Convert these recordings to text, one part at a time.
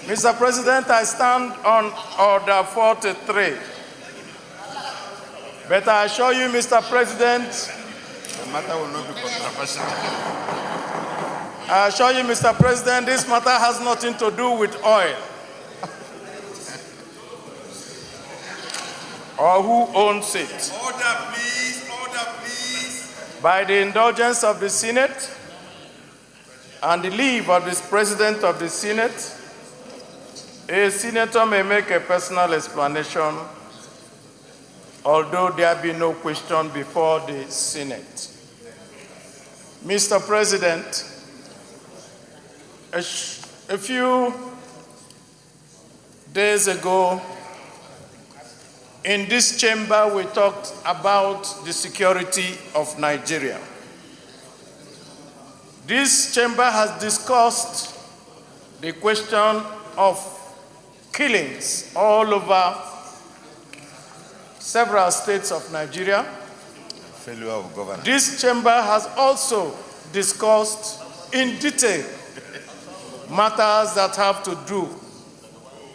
Mr. President, I stand on Order 43. But I assure you, Mr. President, The matter will not be controversial. I assure you, Mr. President, this matter has nothing to do with oil or who owns it. Order, please. Order, please. By the indulgence of the Senate and the leave of the President of the Senate, a senator may make a personal explanation, although there be no question before the Senate. Mr. President, a few days ago, in this chamber, we talked about the security of Nigeria. This chamber has discussed the question of killings all over several states of Nigeria. Failure of governance. This chamber has also discussed in detail matters that have to do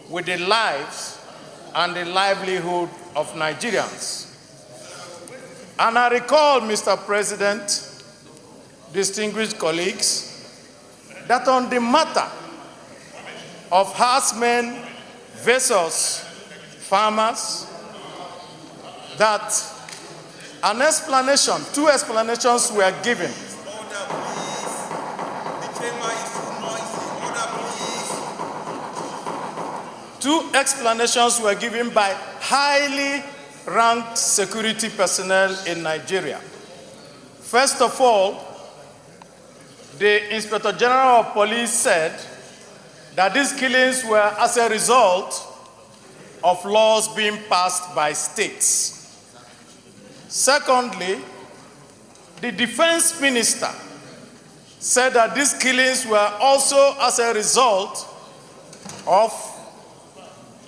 with the lives and the livelihood of Nigerians. And I recall, Mr. President, distinguished colleagues, that on the matter of herdsmen versus farmers, that an explanation, two explanations were given. Order, please. The chamber is too noisy. Order, please. Two explanations were given by highly ranked security personnel in Nigeria. First of all, the Inspector General of Police said that these killings were as a result of laws being passed by states. Secondly, the Defense Minister said that these killings were also as a result of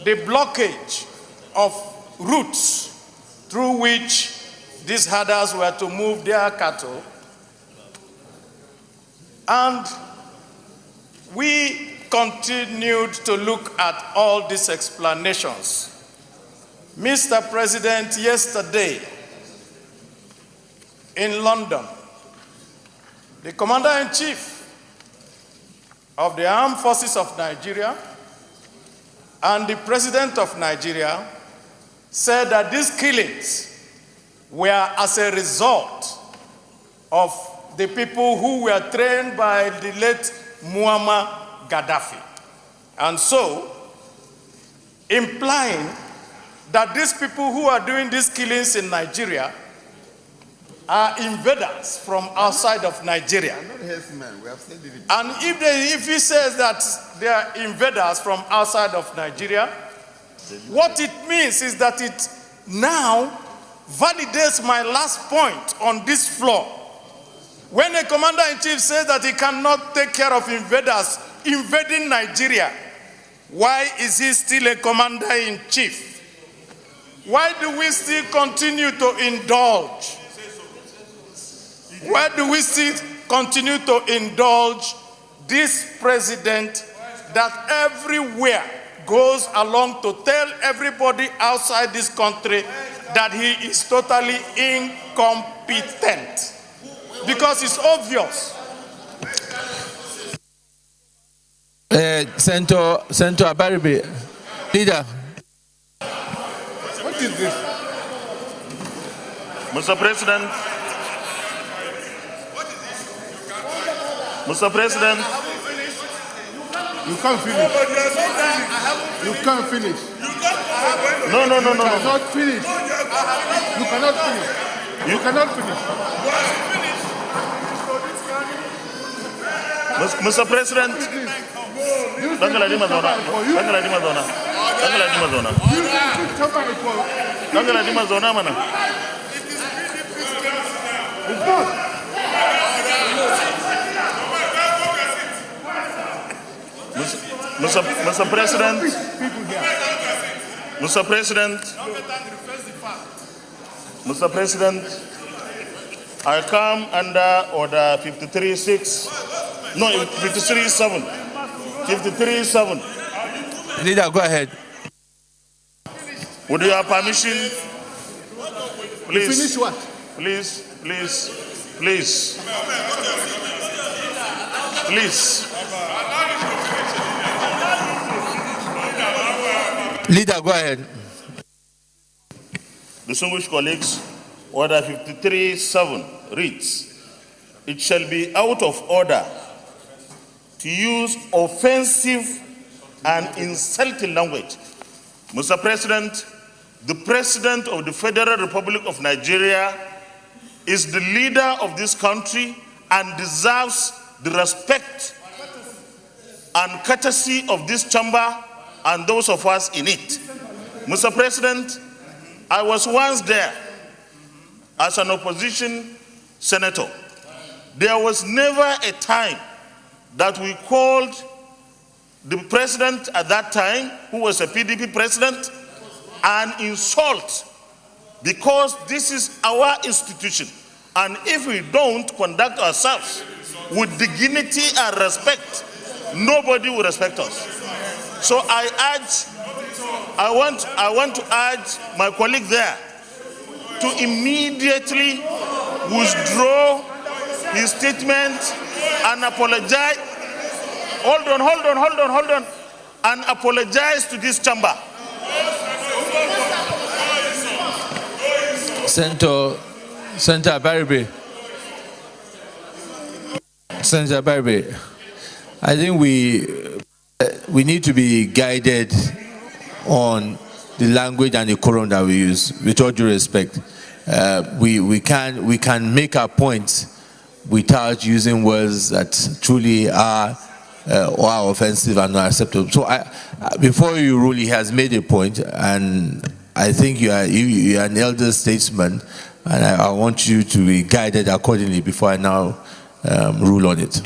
the blockage of routes through which these herders were to move their cattle. And we continued to look at all these explanations. Mr. President, yesterday in London, the Commander-in-Chief of the Armed Forces of Nigeria and the President of Nigeria said that these killings were as a result of the people who were trained by the late Muammar Gaddafi. And so, implying that these people who are doing these killings in Nigeria are invaders from outside of Nigeria. Not herdsmen. We have said it. And if he says that they are invaders from outside of Nigeria, what it means is that it now validates my last point on this floor. When a commander-in-chief says that he cannot take care of invaders invading Nigeria, why is he still a commander-in-chief? Why do we still continue to indulge? Why do we still continue to indulge this president that everywhere goes along to tell everybody outside this country that he is totally incompetent? Because it's obvious. Senator Abaribe, leader. What is this? Mr. President. Mr. President. You can't finish. You can't finish. No. You cannot finish. You cannot finish. You cannot finish. Mr. President. Mr. President. Mr. President. Mr. President. I come under Order 53.6. No, 53.7. 53.7. Leader, go ahead. With your permission, please. Finish what? Please. Leader, go ahead. Distinguished colleagues, Order 53.7 reads, it shall be out of order to use offensive and insulting language. Mr. President, the President of the Federal Republic of Nigeria is the leader of this country and deserves the respect and courtesy of this chamber and those of us in it. Mr. President, I was once there as an opposition senator. There was never a time that we called the president at that time, who was a PDP president, an insult, because this is our institution. And if we don't conduct ourselves with dignity and respect, nobody will respect us. So I want to urge my colleague there to immediately withdraw his statement and apologize. Hold on, and apologize to this chamber. Senator Abaribe. Senator Abaribe, I think we need to be guided on the language and the quorum that we use. With all due respect, we can make our points without using words that truly are offensive and not acceptable. So, before you rule, he has made a point, and I think you are an elder statesman, and I want you to be guided accordingly before I now rule on it.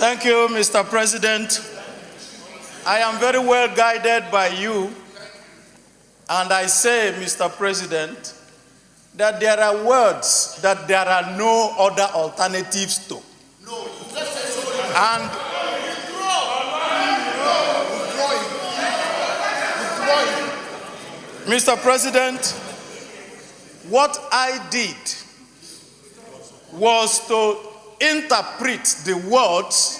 Thank you, Mr. President. I am very well guided by you, and I say, Mr. President, that there are words that there are no other alternatives to. And Mr. President, what I did was to interpret the words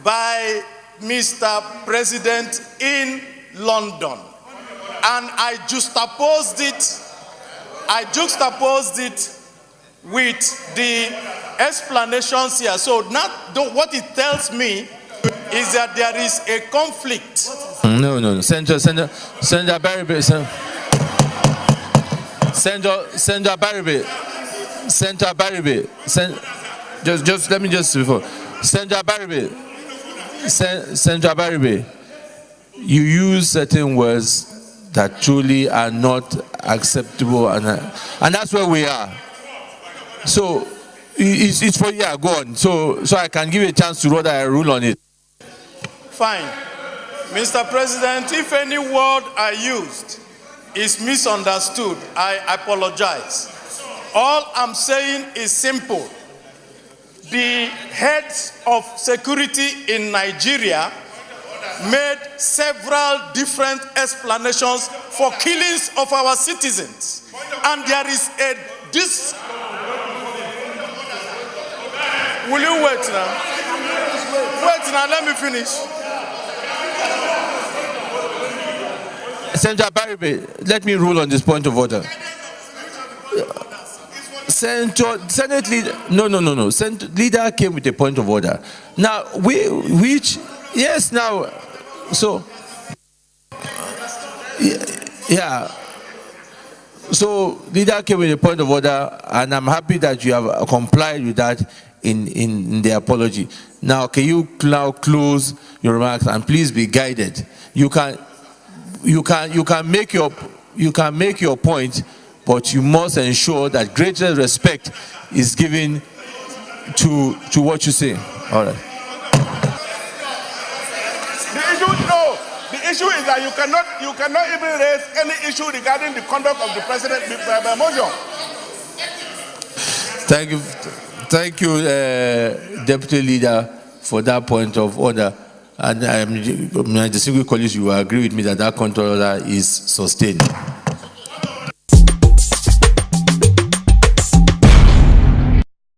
by Mr. President in London, and I juxtaposed it with the explanations here. So now what it tells me is that there is a conflict. No. Senator Abaribe. Senator Abaribe. Just let me just before. Senator Abaribe, you use certain words that truly are not acceptable, and that's where we are. So it's for you. Go on. So I can give you a chance to whether I rule on it. Fine, Mr. President. If any word I used is misunderstood, I apologize. All I'm saying is simple. The heads of security in Nigeria made several different explanations for killings of our citizens. And there is Will you wait now? Wait now, let me finish. Senator Abaribe, let me rule on this point of order. Senate leader, no. Senate leader came with a point of order. Now, So, leader came with a point of order, and I'm happy that you have complied with that in the apology. Now, can you now close your remarks and please be guided? You can make your point, but you must ensure that greater respect is given to what you say. All right. The issue is that you cannot even raise any issue regarding the conduct of the president by motion. Thank you, Deputy Leader, for that point of order. And my distinguished colleagues, you will agree with me that that control order is sustained.